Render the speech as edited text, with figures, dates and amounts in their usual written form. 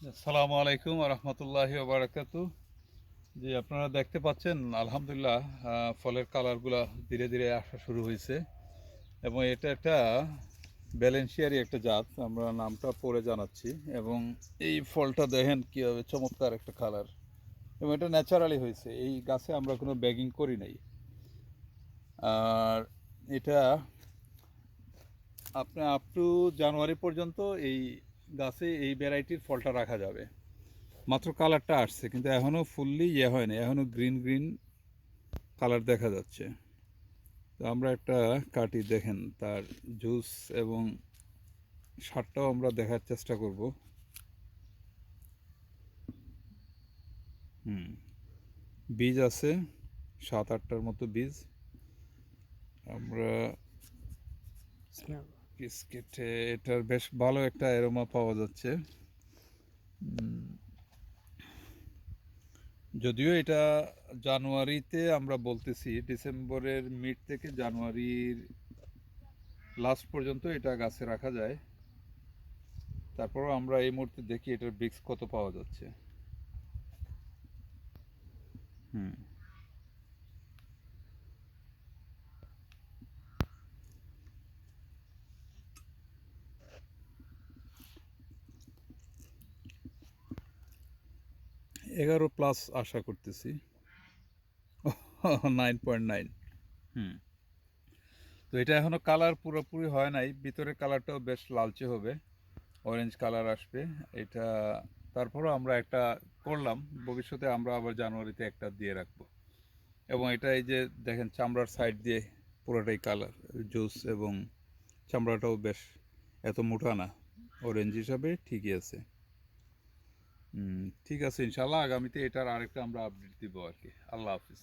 আসসালামু আলাইকুম রহমতুল্লাহি ওবারাকাতু। জি, আপনারা দেখতে পাচ্ছেন আলহামদুলিল্লাহ, ফলের কালারগুলা ধীরে ধীরে আসা শুরু হয়েছে এবং এটা একটা ব্যালেন্সিয়ারই একটা জাত, আমরা নামটা পরে জানাচ্ছি। এবং এই ফলটা দেখেন কীভাবে চমৎকার একটা কালার, এবং এটা ন্যাচারালি হয়েছে, এই গাছে আমরা কোনো ব্যাগিং করি নাই। আর এটা আপনি আপ টু জানুয়ারি পর্যন্ত এই গাছে এই ভ্যারাইটির ফলটা রাখা যাবে। মাত্র কালারটা আসছে, কিন্তু এখনও ফুললি হয়নি, এখনও গ্রিন গ্রিন কালার দেখা যাচ্ছে। তো আমরা একটা কাটি, দেখেন তার জুস এবং স্বাদটাও আমরা দেখার চেষ্টা করব। বীজ আছে 7-8টার মতো বীজ। আমরা বিস্কিটে এটার বেশ ভালো একটা অ্যারোমা পাওয়া যাচ্ছে। যদিও এটা জানুয়ারিতে আমরা বলতেছি, ডিসেম্বরের মিড থেকে জানুয়ারির লাস্ট পর্যন্ত এটা গাছে রাখা যায়। তারপরও আমরা এই মুহূর্তে দেখি এটার ব্রিক্স কত পাওয়া যাচ্ছে। 11+ আশা করতেছি। 9.9। তো এটা এখনো কালার পুরোপুরি হয় নাই, ভিতরের কালারটাও বেশ লালচে হবে, অরেঞ্জ কালার আসবে এটা। তারপরও আমরা একটা করলাম, ভবিষ্যতে আমরা আবার জানুয়ারিতে একটা দিয়ে রাখবো। এবং এটা এই যে দেখেন চামড়ার সাইড দিয়ে পুরোটাই কালার জুস, এবং চামড়াটাও বেশ এত মোটা না, অরেঞ্জ হিসাবে ঠিকই আছে। ঠিক আছে, ইনশাল্লাহ আগামীতে এটার আরেকটা আমরা আপডেট দিব আর কি। আল্লাহ হাফিজ।